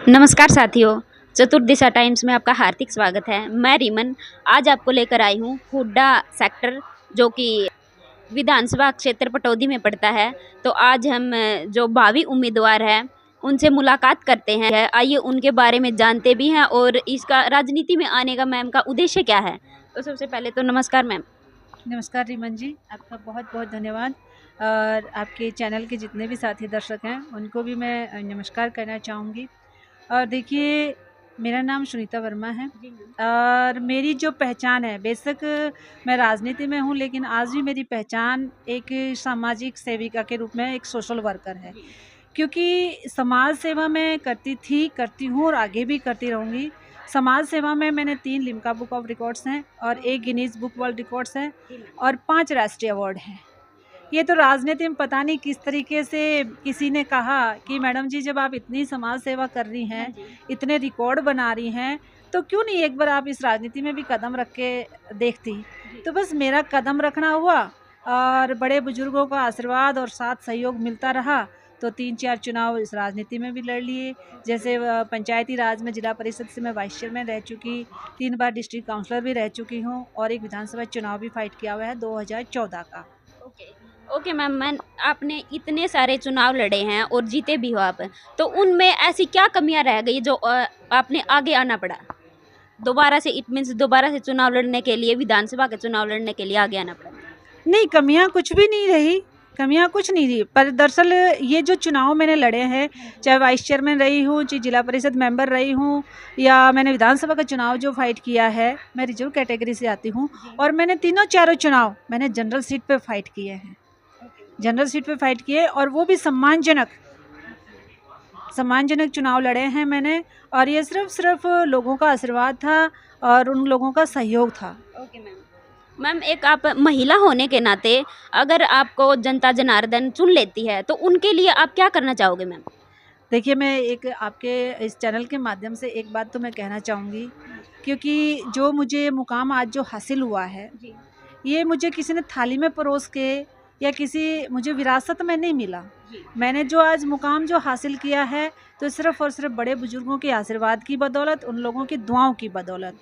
नमस्कार साथियों, चतुर्दिशा टाइम्स में आपका हार्दिक स्वागत है। मैं रीमन आज आपको लेकर आई हूँ हुड्डा सेक्टर, जो कि विधानसभा क्षेत्र पटौदी में पड़ता है। तो आज हम जो भावी उम्मीदवार हैं उनसे मुलाकात करते हैं। आइए उनके बारे में जानते भी हैं और इसका राजनीति में आने का मैम का उद्देश्य क्या है। तो सबसे पहले तो नमस्कार मैम। नमस्कार रीमन जी, आपका बहुत बहुत धन्यवाद। और आपके चैनल के जितने भी साथी दर्शक हैं उनको भी मैं नमस्कार करना चाहूँगी। और देखिए, मेरा नाम सुनीता वर्मा है और मेरी जो पहचान है, बेशक मैं राजनीति में हूँ लेकिन आज भी मेरी पहचान एक सामाजिक सेविका के रूप में एक सोशल वर्कर है। क्योंकि समाज सेवा मैं करती हूँ और आगे भी करती रहूँगी। समाज सेवा में मैंने 3 लिम्का बुक ऑफ रिकॉर्ड्स हैं और 1 गिनीज बुक वर्ल्ड रिकॉर्ड्स हैं और 5 राष्ट्रीय अवार्ड हैं। ये तो राजनीति में पता नहीं किस तरीके से किसी ने कहा कि मैडम जी, जब आप इतनी समाज सेवा कर रही हैं, इतने रिकॉर्ड बना रही हैं, तो क्यों नहीं एक बार आप इस राजनीति में भी कदम रख के देखती। तो बस मेरा कदम रखना हुआ और बड़े बुजुर्गों का आशीर्वाद और साथ सहयोग मिलता रहा, तो 3-4 चुनाव इस राजनीति में भी लड़ लिए। जैसे पंचायती राज में जिला परिषद से मैं वाइस चेयरमैन रह चुकी, 3 बार डिस्ट्रिक्ट काउंसलर भी रह चुकी हूँ और एक विधानसभा चुनाव भी फाइट किया हुआ है 2014 का। ओके मैम, मैं आपने इतने सारे चुनाव लड़े हैं और जीते भी हो आप, तो उनमें ऐसी क्या कमियां रह गई जो आपने आगे आना पड़ा दोबारा से? इट मीन्स दोबारा से चुनाव लड़ने के लिए, विधानसभा के चुनाव लड़ने के लिए आगे आना पड़ा? नहीं, कमियां कुछ भी नहीं रही, कमियां कुछ नहीं रही। पर दरअसल ये जो चुनाव मैंने लड़े हैं, चाहे वाइस चेयरमैन रही हूँ, चाहे जिला परिषद मेंबर रही हूँ, या मैंने विधानसभा का चुनाव जो फाइट किया है, मैं रिजर्व कैटेगरी से आती हूँ और मैंने तीनों चारों चुनाव मैंने जनरल सीट पे फाइट किए हैं। जनरल सीट पे फाइट किए और वो भी सम्मानजनक चुनाव लड़े हैं मैंने। और ये सिर्फ लोगों का आशीर्वाद था और उन लोगों का सहयोग था। ओके मैम, एक आप महिला होने के नाते अगर आपको जनता जनार्दन चुन लेती है तो उनके लिए आप क्या करना चाहोगे मैम? देखिए, मैं एक आपके इस चैनल के माध्यम से एक बात तो मैं कहना चाहूँगी, क्योंकि जो मुझे मुकाम आज जो हासिल हुआ है, ये मुझे किसी ने थाली में परोस के या किसी मुझे विरासत में नहीं मिला। मैंने जो आज मुकाम जो हासिल किया है, तो सिर्फ़ और सिर्फ बड़े बुजुर्गों के आशीर्वाद की बदौलत, उन लोगों की दुआओं की बदौलत।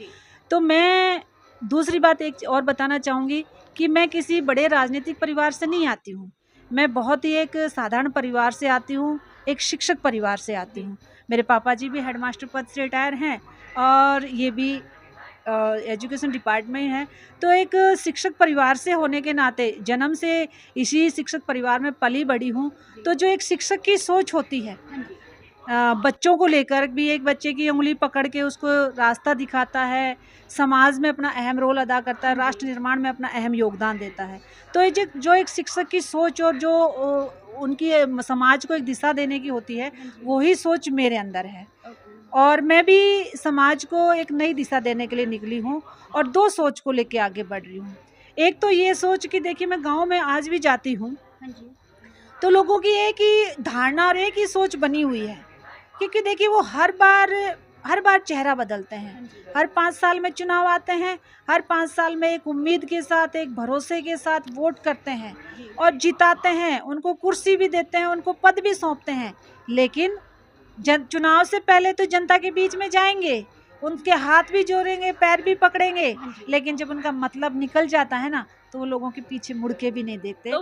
तो मैं दूसरी बात एक और बताना चाहूँगी कि मैं किसी बड़े राजनीतिक परिवार से नहीं आती हूँ। मैं बहुत ही एक साधारण परिवार से आती हूँ, एक शिक्षक परिवार से आती हूँ। मेरे पापा जी भी हेडमास्टर पद से रिटायर हैं और ये भी एजुकेशन डिपार्टमेंट है। तो एक शिक्षक परिवार से होने के नाते, जन्म से इसी शिक्षक परिवार में पली बड़ी हूँ, तो जो एक शिक्षक की सोच होती है, बच्चों को लेकर भी, एक बच्चे की उँगली पकड़ के उसको रास्ता दिखाता है, समाज में अपना अहम रोल अदा करता है, राष्ट्र निर्माण में अपना अहम योगदान देता है। तो ये जो एक शिक्षक की सोच और जो उनकी समाज को एक दिशा देने की होती है, वही सोच मेरे अंदर है और मैं भी समाज को एक नई दिशा देने के लिए निकली हूँ और 2 सोच को लेके आगे बढ़ रही हूँ। एक तो ये सोच कि देखिए, मैं गाँव में आज भी जाती हूँ, तो लोगों की एक ही धारणा और एक ही सोच बनी हुई है, क्योंकि देखिए वो हर बार चेहरा बदलते हैं। हर 5 साल में चुनाव आते हैं, हर 5 साल में एक उम्मीद के साथ, एक भरोसे के साथ वोट करते हैं और जिताते हैं, उनको कुर्सी भी देते हैं, उनको पद भी सौंपते हैं। लेकिन चुनाव से पहले तो जनता के बीच में जाएंगे, उनके हाथ भी जोड़ेंगे, पैर भी पकड़ेंगे, लेकिन जब उनका मतलब निकल जाता है ना, तो वो लोगों के पीछे मुड़ के भी नहीं देखते।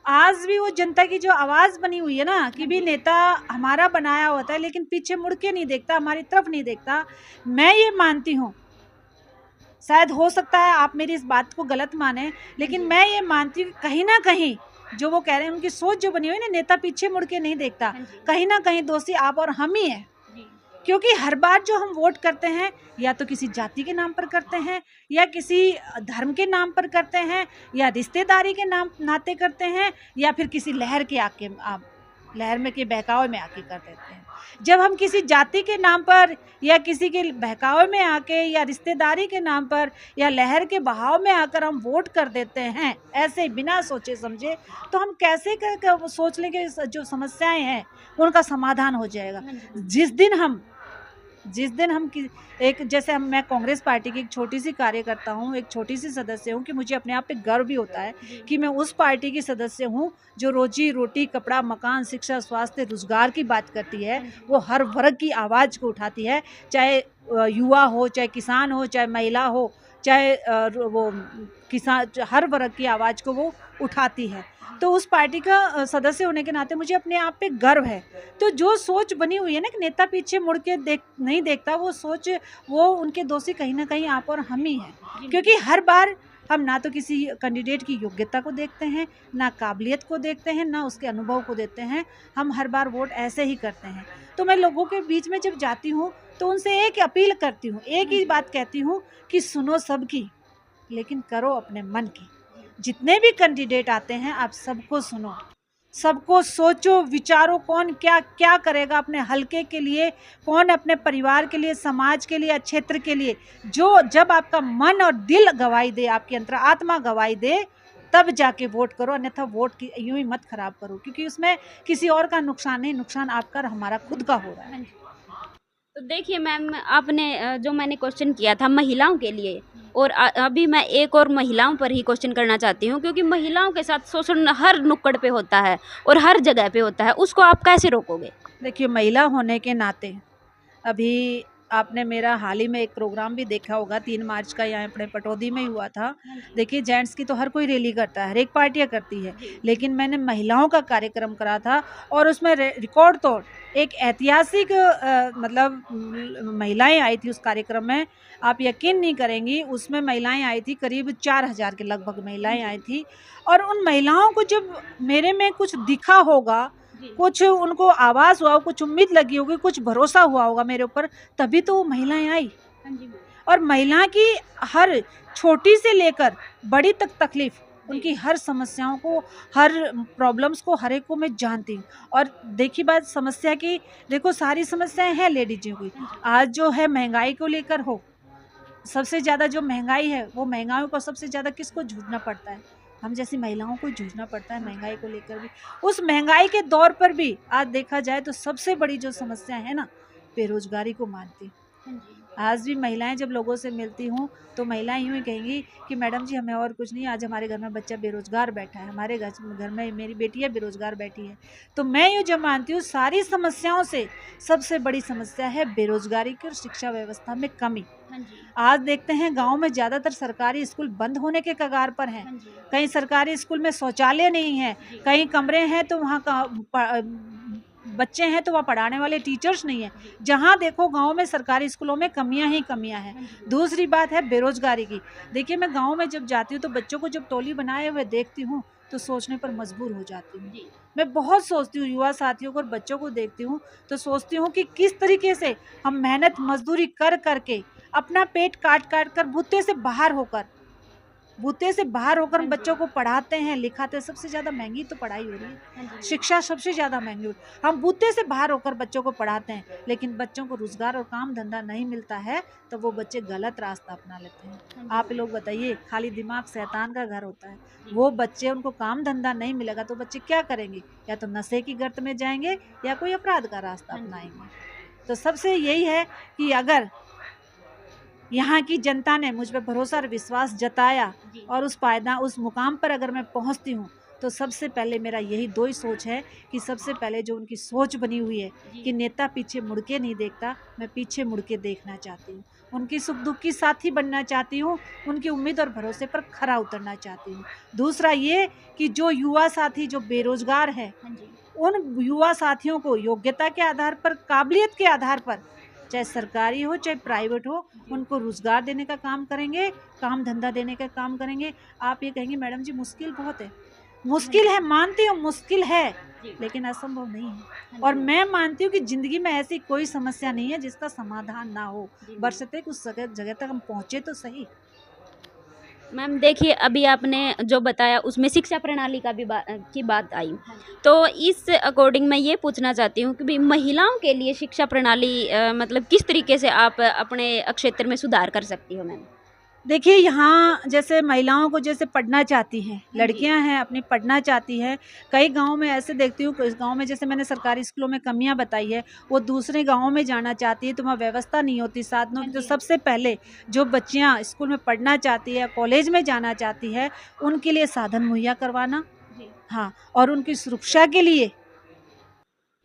आज भी वो जनता की जो आवाज़ बनी हुई है ना, कि भी नेता हमारा बनाया होता है लेकिन पीछे मुड़ के नहीं देखता, हमारी तरफ नहीं देखता। मैं ये मानती हूँ, शायद हो सकता है आप मेरी इस बात को गलत माने, लेकिन मैं ये मानती हूँ कहीं ना कहीं जो वो कह रहे हैं, उनकी सोच जो बनी हुई है ना, नेता पीछे मुड़ के नहीं देखता, कहीं ना कहीं दोषी आप और हम ही हैं। क्योंकि हर बार जो हम वोट करते हैं, या तो किसी जाति के नाम पर करते हैं, या किसी धर्म के नाम पर करते हैं, या रिश्तेदारी के नाम नाते करते हैं, या फिर किसी लहर में के बहकावे में आके कर देते हैं। जब हम किसी जाति के नाम पर या किसी के बहकावे में आके या रिश्तेदारी के नाम पर या लहर के बहाव में आकर हम वोट कर देते हैं, ऐसे बिना सोचे समझे, तो हम कैसे सोच लें कि जो समस्याएं हैं उनका समाधान हो जाएगा। जिस दिन हम जिस दिन हम एक जैसे मैं कांग्रेस पार्टी की एक छोटी सी कार्यकर्ता हूँ, एक छोटी सी सदस्य हूँ, कि मुझे अपने आप पे गर्व भी होता है कि मैं उस पार्टी की सदस्य हूँ जो रोजी रोटी, कपड़ा, मकान, शिक्षा, स्वास्थ्य, रोजगार की बात करती है। वो हर वर्ग की आवाज़ को उठाती है, चाहे युवा हो, चाहे किसान हो, चाहे महिला हो, चाहे वो किसान, हर वर्ग की आवाज़ को वो उठाती है। तो उस पार्टी का सदस्य होने के नाते मुझे अपने आप पे गर्व है। तो जो सोच बनी हुई है ना कि नेता पीछे मुड़ के नहीं देखता, वो सोच, वो उनके दोषी कहीं ना कहीं आप और हम ही हैं। क्योंकि हर बार हम ना तो किसी कैंडिडेट की योग्यता को देखते हैं, ना काबिलियत को देखते हैं, ना उसके अनुभव को देखते हैं। हम हर बार वोट ऐसे ही करते हैं। तो मैं लोगों के बीच में जब जाती हूँ तो उनसे एक अपील करती हूँ, एक ही बात कहती हूँ कि सुनो सबकी, लेकिन करो अपने मन की। जितने भी कैंडिडेट आते हैं आप सबको सुनो, सबको सोचो, विचारो, कौन क्या क्या करेगा अपने हलके के लिए, कौन अपने परिवार के लिए, समाज के लिए, क्षेत्र के लिए। जो जब आपका मन और दिल गवाही दे, आपकी अंतरात्मा गवाही दे, तब जाके वोट करो। अन्यथा वोट की यूं ही मत खराब करो, क्योंकि उसमें किसी और का नुकसान नहीं, नुकसान आपका और हमारा खुद का हो रहा है। तो देखिए मैम, आपने जो मैंने क्वेश्चन किया था महिलाओं के लिए, और अभी मैं एक और महिलाओं पर ही क्वेश्चन करना चाहती हूँ, क्योंकि महिलाओं के साथ शोषण हर नुक्कड़ पे होता है और हर जगह पे होता है, उसको आप कैसे रोकोगे? देखिए, महिला होने के नाते अभी आपने मेरा हाल ही में एक प्रोग्राम भी देखा होगा, 3 मार्च का यहाँ अपने पटौदी में ही हुआ था। देखिए, जेंट्स की तो हर कोई रैली करता है, हर एक पार्टियाँ करती है, लेकिन मैंने महिलाओं का कार्यक्रम करा था और उसमें रिकॉर्ड तोड़ एक ऐतिहासिक मतलब महिलाएं आई थी उस कार्यक्रम में। आप यकीन नहीं करेंगी, उसमें महिलाएं आई थी, करीब 4,000 के लगभग महिलाएं आई थी। और उन महिलाओं को जब मेरे में कुछ दिखा होगा, कुछ उनको आवाज़ हुआ, कुछ उम्मीद लगी होगी, कुछ भरोसा हुआ होगा मेरे ऊपर, तभी तो वो महिलाएं आई। और महिला की हर छोटी से लेकर बड़ी तक तकलीफ, उनकी हर समस्याओं को, हर प्रॉब्लम्स को, हर एक को मैं जानती हूँ। और देखी बात समस्या की, देखो सारी समस्याएं हैं लेडीजों की। आज जो है महंगाई को लेकर हो, सबसे ज़्यादा जो महंगाई है, वो महंगाई को सबसे ज़्यादा किसको जूझना पड़ता है? हम जैसी महिलाओं को जूझना पड़ता है महंगाई को लेकर भी। उस महंगाई के दौर पर भी आज देखा जाए तो सबसे बड़ी जो समस्या है ना, बेरोजगारी को मानती। आज भी महिलाएं जब लोगों से मिलती हूँ तो महिलाएं यूँ ही कहेंगी कि मैडम जी, हमें और कुछ नहीं, आज हमारे घर में बच्चा बेरोजगार बैठा है, हमारे घर में मेरी बेटियाँ बेरोजगार बैठी है। तो मैं यूँ जब मानती हूँ, सारी समस्याओं से सबसे बड़ी समस्या है बेरोजगारी की और शिक्षा व्यवस्था में कमी। आज देखते हैं गांव में ज़्यादातर सरकारी स्कूल बंद होने के कगार पर हैं। कहीं सरकारी स्कूल में शौचालय नहीं है, कहीं कमरे हैं तो वहाँ का बच्चे हैं तो वहाँ पढ़ाने वाले टीचर्स नहीं है। जहाँ देखो गांव में सरकारी स्कूलों में कमियां ही कमियां हैं। दूसरी बात है बेरोजगारी की। देखिए, मैं गांव में जब जाती हूँ तो बच्चों को जब टोली बनाए हुए देखती हूँ तो सोचने पर मजबूर हो जाती हूँ। मैं बहुत सोचती हूँ, युवा साथियों को और बच्चों को देखती हूँ तो सोचती हूँ कि किस तरीके से हम मेहनत मजदूरी कर करके अपना पेट काट काट कर भूते से बाहर होकर हम बच्चों को पढ़ाते हैं, लिखाते हैं। सबसे ज़्यादा महंगी तो पढ़ाई हो रही है, शिक्षा सबसे ज़्यादा महंगी हो रही है। हम बूते से बाहर होकर बच्चों को पढ़ाते हैं, लेकिन बच्चों को रोजगार और काम धंधा नहीं मिलता है तो वो बच्चे गलत रास्ता अपना लेते हैं। आप लोग बताइए, खाली दिमाग शैतान का घर होता है। वो बच्चे, उनको काम धंधा नहीं मिलेगा तो बच्चे क्या करेंगे? या तो नशे की गर्त में जाएंगे या कोई अपराध का रास्ता अपनाएंगे। तो सबसे यही है कि अगर यहाँ की जनता ने मुझ पर भरोसा और विश्वास जताया और उस मुकाम पर अगर मैं पहुँचती हूँ तो सबसे पहले मेरा यही 2 ही सोच है कि सबसे पहले जो उनकी सोच बनी हुई है कि नेता पीछे मुड़ के नहीं देखता, मैं पीछे मुड़ के देखना चाहती हूँ। उनकी सुख दुख की साथी बनना चाहती हूँ, उनकी उम्मीद और भरोसे पर खरा उतरना चाहती हूँ। दूसरा ये कि जो युवा साथी जो बेरोजगार है, उन युवा साथियों को योग्यता के आधार पर, काबिलियत के आधार पर, चाहे सरकारी हो चाहे प्राइवेट हो, उनको रोजगार देने का काम करेंगे, काम धंधा देने का काम करेंगे। आप ये कहेंगे मैडम जी मुश्किल बहुत है, मुश्किल है, मानती हूँ मुश्किल है, लेकिन असंभव नहीं है। और मैं मानती हूँ कि जिंदगी में ऐसी कोई समस्या नहीं है जिसका समाधान ना हो, बशर्ते उस जगह तक हम पहुँचे तो सही। मैम देखिए, अभी आपने जो बताया उसमें शिक्षा प्रणाली का भी की बात आई, तो इस अकॉर्डिंग मैं ये पूछना चाहती हूँ कि भाई महिलाओं के लिए शिक्षा प्रणाली मतलब किस तरीके से आप अपने क्षेत्र में सुधार कर सकती हो मैम? देखिए यहाँ जैसे महिलाओं को जैसे पढ़ना चाहती हैं, जी। लड़कियां हैं अपनी पढ़ना चाहती हैं। कई गाँव में ऐसे देखती हूँ, इस गाँव में जैसे मैंने सरकारी स्कूलों में कमियां बताई है, वो दूसरे गाँवों में जाना चाहती है तो वहाँ व्यवस्था नहीं होती साधनों की। तो जी। सबसे पहले जो बच्चियां स्कूल में पढ़ना चाहती है, कॉलेज में जाना चाहती है, उनके लिए साधन मुहैया करवाना। जी। हाँ, और उनकी सुरक्षा के लिए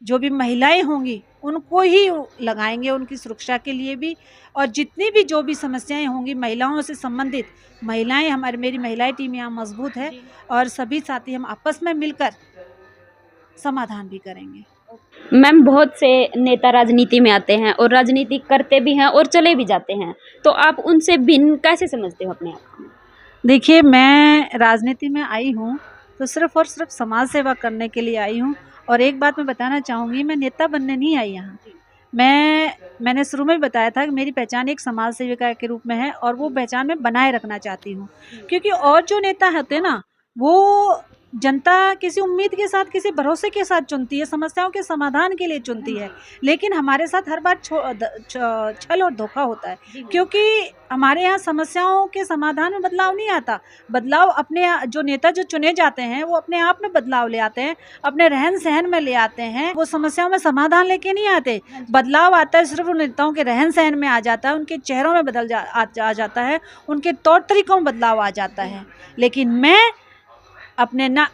जो भी महिलाएं होंगी उनको ही लगाएंगे, उनकी सुरक्षा के लिए भी। और जितनी भी जो भी समस्याएं होंगी महिलाओं से संबंधित, महिलाएं मेरी महिलाएं टीम यहाँ मजबूत है जी। और सभी साथी हम आपस में मिलकर समाधान भी करेंगे। मैम, बहुत से नेता राजनीति में आते हैं और राजनीति करते भी हैं और चले भी जाते हैं, तो आप उनसे भिन्न कैसे समझते हो अपने आप को? देखिए मैं राजनीति में आई हूँ तो सिर्फ और सिर्फ समाज सेवा करने के लिए आई हूँ। और एक बात मैं बताना चाहूँगी, मैं नेता बनने नहीं आई यहाँ। मैंने शुरू में बताया था कि मेरी पहचान एक समाज सेविका के रूप में है और वो पहचान मैं बनाए रखना चाहती हूँ। क्योंकि और जो नेता होते हैं ना, वो जनता किसी उम्मीद के साथ, किसी भरोसे के साथ चुनती है, समस्याओं के समाधान के लिए चुनती है। लेकिन हमारे साथ हर बार छल और धोखा होता है, क्योंकि हमारे यहाँ समस्याओं के समाधान में बदलाव नहीं आता। बदलाव जो नेता जो चुने जाते हैं वो अपने आप में बदलाव ले आते हैं, अपने रहन सहन में ले आते हैं। वो समस्याओं में समाधान लेके नहीं आते। बदलाव आता है सिर्फ उन नेताओं के रहन सहन में आ जाता है, उनके चेहरों में आ जाता है, उनके तौर तरीकों में बदलाव आ जाता है। लेकिन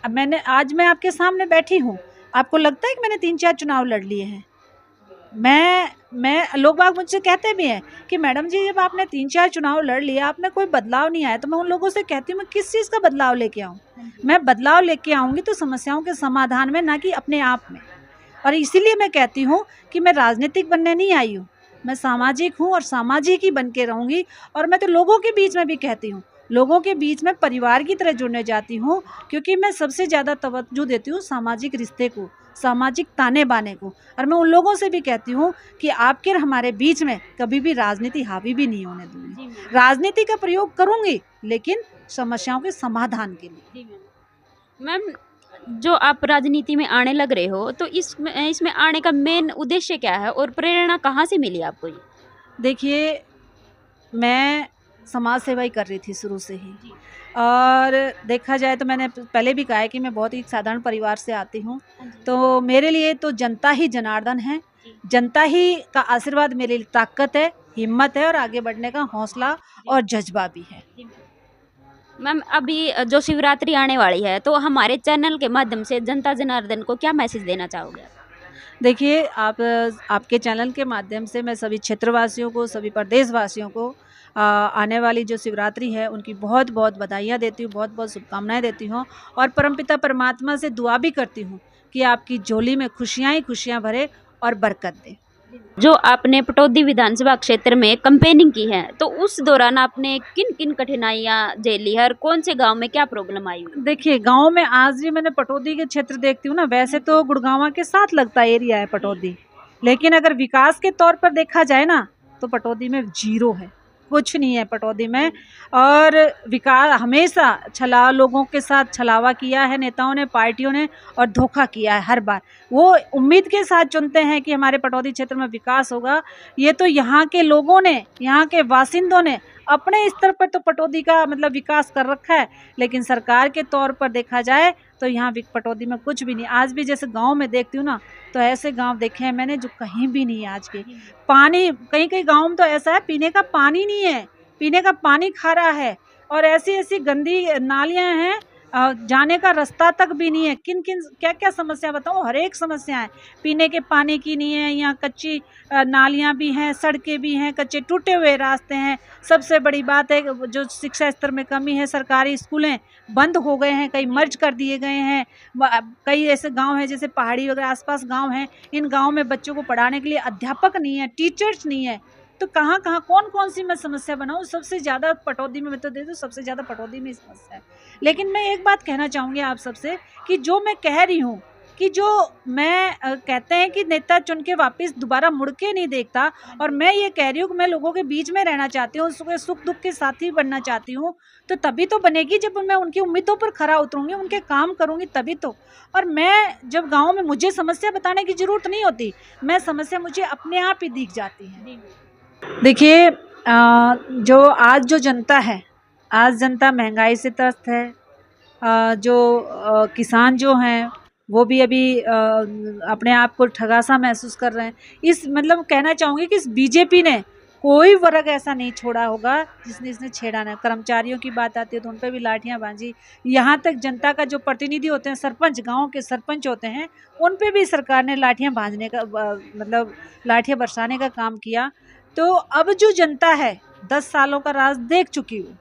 मैंने आज मैं आपके सामने बैठी हूँ, आपको लगता है कि मैंने 3-4 चुनाव लड़ लिए हैं? मैं लोग बाग मुझसे कहते भी हैं कि मैडम जी जब आपने 3-4 चुनाव लड़ लिया, आप में कोई बदलाव नहीं आया। तो मैं उन लोगों से कहती हूँ, मैं किस चीज़ का बदलाव लेके आऊँ? मैं बदलाव लेके आऊँगी तो समस्याओं के समाधान में, ना कि अपने आप में। और इसीलिए मैं कहती हूँ कि मैं राजनीतिक बनने नहीं आई हूँ, मैं सामाजिक हूँ और सामाजिक ही बन के रहूँगी। और मैं तो लोगों के बीच में भी कहती हूँ, लोगों के बीच में परिवार की तरह जुड़ने जाती हूँ, क्योंकि मैं सबसे ज़्यादा तवज्जो देती हूँ सामाजिक रिश्ते को, सामाजिक ताने बाने को। और मैं उन लोगों से भी कहती हूँ कि आपके और हमारे बीच में कभी भी राजनीति हावी भी नहीं होने दूंगी। राजनीति का प्रयोग करूंगी लेकिन समस्याओं के समाधान के लिए। मैम, जो आप राजनीति में आने लग रहे हो, तो इसमें आने का मेन उद्देश्य क्या है और प्रेरणा कहाँ से मिली आपको ये? देखिए मैं समाज सेवा ही कर रही थी शुरू से ही। और देखा जाए तो मैंने पहले भी कहा है कि मैं बहुत ही साधारण परिवार से आती हूँ। तो मेरे लिए तो जनता ही जनार्दन है, जनता ही का आशीर्वाद मेरे लिए ताकत है, हिम्मत है और आगे बढ़ने का हौसला और जज्बा भी है। मैम, अभी जो शिवरात्रि आने वाली है, तो हमारे चैनल के माध्यम से जनता जनार्दन को क्या मैसेज देना चाहोगे आप? देखिए आपके चैनल के माध्यम से मैं सभी क्षेत्रवासियों को, सभी प्रदेशवासियों को आने वाली जो शिवरात्रि है उनकी बहुत बहुत बधाइयाँ देती हूँ, बहुत बहुत शुभकामनाएं देती हूँ। और परमपिता परमात्मा से दुआ भी करती हूँ कि आपकी झोली में खुशियाँ ही खुशियाँ भरे और बरकत दे। जो आपने पटौदी विधानसभा क्षेत्र में कैंपेनिंग की है, तो उस दौरान आपने किन किन कठिनाइयाँ झेली है और कौन से गांव में क्या प्रॉब्लम आई हुई? देखिए गांव में आज भी मैंने पटौदी के क्षेत्र देखती हूँ ना, वैसे तो गुड़गांव के साथ लगता एरिया है पटौदी, लेकिन अगर विकास के तौर पर देखा जाए ना तो पटौदी में जीरो है, कुछ नहीं है पटौदी में। और विकास हमेशा लोगों के साथ छलावा किया है नेताओं ने, पार्टियों ने, और धोखा किया है हर बार। वो उम्मीद के साथ चुनते हैं कि हमारे पटौदी क्षेत्र में विकास होगा। ये तो यहाँ के लोगों ने, यहाँ के बासिंदों ने अपने स्तर पर तो पटौदी का मतलब विकास कर रखा है, लेकिन सरकार के तौर पर देखा जाए तो यहाँ पटौदी में कुछ भी नहीं। आज भी जैसे गांव में देखती हूँ ना, तो ऐसे गांव देखे हैं मैंने जो कहीं भी नहीं है आज के। पानी कहीं कहीं गांव में तो ऐसा है, पीने का पानी नहीं है, पीने का पानी खारा है, और ऐसी ऐसी गंदी नालियां हैं, जाने का रास्ता तक भी नहीं है। किन किन क्या क्या समस्या बताऊँ, हर एक समस्या है। पीने के पानी की नहीं है, यहाँ कच्ची नालियाँ भी हैं, सड़कें भी हैं, कच्चे टूटे हुए रास्ते हैं। सबसे बड़ी बात है जो शिक्षा स्तर में कमी है, सरकारी स्कूलें बंद हो गए हैं, कई मर्ज कर दिए गए हैं। कई ऐसे गांव हैं जैसे पहाड़ी वगैरह आसपास गांव हैं, इन गांव में बच्चों को पढ़ाने के लिए अध्यापक नहीं है, टीचर्स नहीं है। तो कहाँ कहाँ कौन कौन सी मैं समस्या बनाऊँ? सबसे ज़्यादा पटौदी में, मैं तो दे दूँ सबसे ज़्यादा पटौदी में समस्या है। लेकिन मैं एक बात कहना चाहूँगी आप सबसे कि जो मैं कह रही हूँ कि जो मैं कहते हैं कि नेता चुन के वापस दोबारा मुड़ के नहीं देखता, और मैं ये कह रही हूँ कि मैं लोगों के बीच में रहना चाहती हूँ, सुख दुख के साथी बनना चाहती हूँ। तो तभी तो बनेगी जब मैं उनकी उम्मीदों पर खरा उतरूँगी, उनके काम करूँगी तभी तो। और मैं जब गाँव में, मुझे समस्या बताने की ज़रूरत नहीं होती, मैं समस्या मुझे अपने आप ही दिख जाती है। देखिए जो आज जो जनता है, आज जनता महंगाई से त्रस्त है। जो किसान जो हैं वो भी अभी अपने आप को ठगा सा महसूस कर रहे हैं। इस मतलब कहना चाहूँगी कि इस बीजेपी ने कोई वर्ग ऐसा नहीं छोड़ा होगा जिसने इसने छेड़ा ना। कर्मचारियों की बात आती है तो उन पर भी लाठियां बांधी, यहाँ तक जनता का जो प्रतिनिधि होते हैं, सरपंच, गांव के सरपंच होते हैं, उन पे भी सरकार ने लाठियां बांधने का मतलब लाठियां बरसाने का काम किया। तो अब जो जनता है 10 सालों का राज देख चुकी हूँ।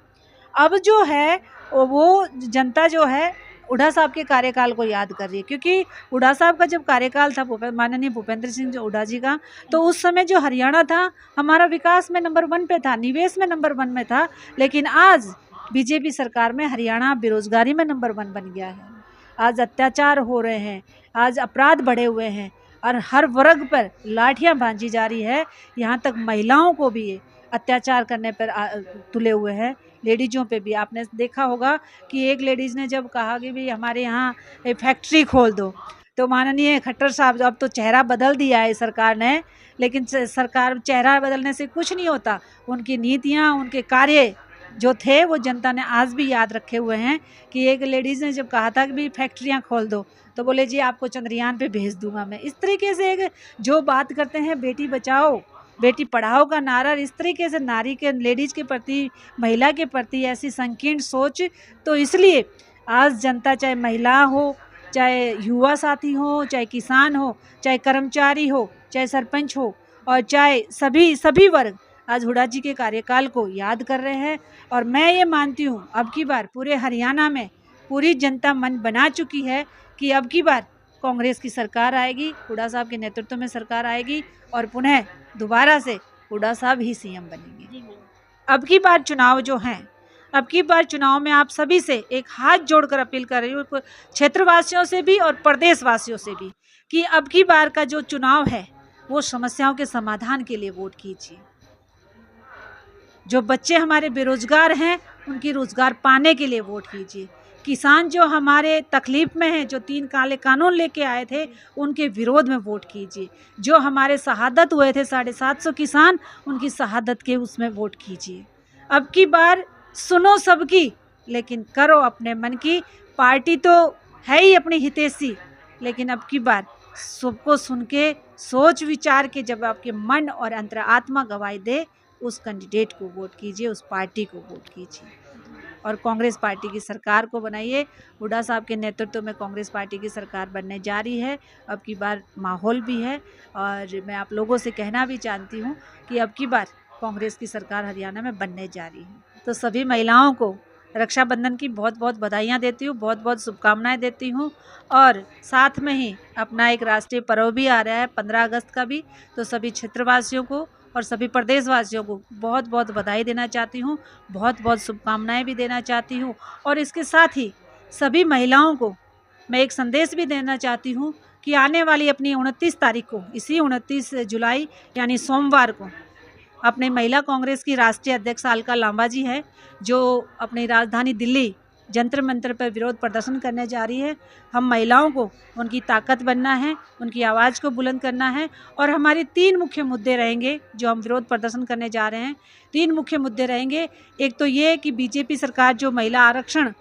अब जो है वो जनता जो है हुड्डा साहब के कार्यकाल को याद कर रही है, क्योंकि हुड्डा साहब का जब कार्यकाल था माननीय भूपेंद्र सिंह जो हुड्डा जी का, तो उस समय जो हरियाणा था हमारा विकास में नंबर 1 पे था, निवेश में नंबर 1 में था। लेकिन आज बीजेपी सरकार में हरियाणा बेरोजगारी में नंबर 1 बन गया है। आज अत्याचार हो रहे हैं, आज अपराध बढ़े हुए हैं और हर वर्ग पर लाठियां बांधी जा रही है। यहाँ तक महिलाओं को भी अत्याचार करने पर तुले हुए हैं, लेडीज़ों पे भी। आपने देखा होगा कि एक लेडीज़ ने जब कहा कि भाई हमारे यहाँ एक फैक्ट्री खोल दो, तो माननीय खट्टर साहब, अब तो चेहरा बदल दिया है सरकार ने, लेकिन सरकार चेहरा बदलने से कुछ नहीं होता। उनकी नीतियाँ, उनके कार्य जो थे वो जनता ने आज भी याद रखे हुए हैं। कि एक लेडीज़ ने जब कहा था कि भाई फैक्ट्रियाँ खोल दो, तो बोले जी आपको चंद्रयान पे भेज दूंगा मैं। इस तरीके से एक जो बात करते हैं बेटी बचाओ बेटी पढ़ाओ का नारा, इस तरीके से नारी के, लेडीज़ के प्रति, महिला के प्रति ऐसी संकीर्ण सोच, तो इसलिए आज जनता, चाहे महिला हो, चाहे युवा साथी हो, चाहे किसान हो, चाहे कर्मचारी हो, चाहे सरपंच हो, और चाहे सभी वर्ग आज हुड्डा जी के कार्यकाल को याद कर रहे हैं। और मैं ये मानती हूँ अब की बार पूरे हरियाणा में पूरी जनता मन बना चुकी है कि अब की बार कांग्रेस की सरकार आएगी, हुड्डा साहब के नेतृत्व में सरकार आएगी और पुनः दोबारा से हुड्डा साहब ही सीएम बनेंगे। अब की बार चुनाव जो हैं, अब की बार चुनाव में आप सभी से एक हाथ जोड़कर अपील कर रही हूँ, क्षेत्रवासियों से भी और प्रदेशवासियों से भी, कि अब की बार का जो चुनाव है वो समस्याओं के समाधान के लिए वोट कीजिए। जो बच्चे हमारे बेरोजगार हैं उनकी रोजगार पाने के लिए वोट कीजिए। किसान जो हमारे तकलीफ में हैं, जो 3 काले कानून लेके आए थे, उनके विरोध में वोट कीजिए। जो हमारे शहादत हुए थे 750 किसान, उनकी शहादत के उसमें वोट कीजिए। अब की बार सुनो सबकी, लेकिन करो अपने मन की। पार्टी तो है ही अपनी हितैषी, लेकिन अब की बार सबको सुन के, सोच विचार के, जब आपके मन और अंतरात्मा गवाही दे, उस कैंडिडेट को वोट कीजिए, उस पार्टी को वोट कीजिए और कांग्रेस पार्टी की सरकार को बनाइए। हुड्डा साहब के नेतृत्व में कांग्रेस पार्टी की सरकार बनने जा रही है। अब की बार माहौल भी है और मैं आप लोगों से कहना भी चाहती हूँ कि अब की बार कांग्रेस की सरकार हरियाणा में बनने जा रही है। तो सभी महिलाओं को रक्षाबंधन की बहुत बहुत बधाइयाँ देती हूँ, बहुत बहुत शुभकामनाएँ देती हूँ। और साथ में ही अपना एक राष्ट्रीय पर्व भी आ रहा है 15 अगस्त का भी, तो सभी क्षेत्रवासियों को और सभी प्रदेशवासियों को बहुत बहुत बधाई देना चाहती हूँ, बहुत बहुत शुभकामनाएं भी देना चाहती हूँ। और इसके साथ ही सभी महिलाओं को मैं एक संदेश भी देना चाहती हूँ कि आने वाली अपनी 29 तारीख को, इसी 29 जुलाई यानी सोमवार को, अपने महिला कांग्रेस की राष्ट्रीय अध्यक्ष अलका लांबा जी है, जो अपनी राजधानी दिल्ली जंतर मंतर पर विरोध प्रदर्शन करने जा रही है। हम महिलाओं को उनकी ताकत बनना है, उनकी आवाज़ को बुलंद करना है। और हमारे 3 मुख्य मुद्दे रहेंगे जो हम विरोध प्रदर्शन करने जा रहे हैं। 3 मुख्य मुद्दे रहेंगे। एक तो ये कि बीजेपी सरकार जो महिला आरक्षण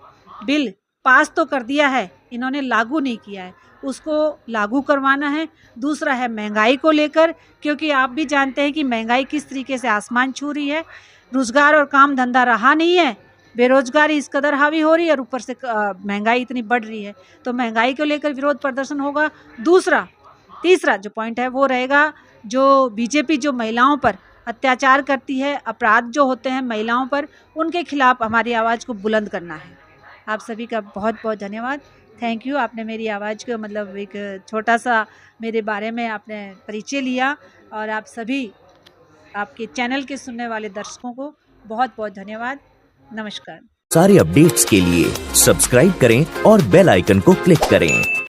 बिल पास तो कर दिया है, इन्होंने लागू नहीं किया है, उसको लागू करवाना है। दूसरा है महंगाई को लेकर, क्योंकि आप भी जानते हैं कि महंगाई किस तरीके से आसमान छू रही है। रोजगार और काम धंधा रहा नहीं है, बेरोजगारी इस कदर हावी हो रही है और ऊपर से महंगाई इतनी बढ़ रही है, तो महंगाई को लेकर विरोध प्रदर्शन होगा। तीसरा जो पॉइंट है वो रहेगा, जो बीजेपी जो महिलाओं पर अत्याचार करती है, अपराध जो होते हैं महिलाओं पर, उनके खिलाफ हमारी आवाज़ को बुलंद करना है। आप सभी का बहुत बहुत धन्यवाद, थैंक यू। आपने मेरी आवाज़ को मतलब एक छोटा सा मेरे बारे में आपने परिचय लिया, और आप सभी आपके चैनल के सुनने वाले दर्शकों को बहुत बहुत धन्यवाद। नमस्कार। सारे अपडेट्स के लिए सब्सक्राइब करें और बेल आइकन को क्लिक करें।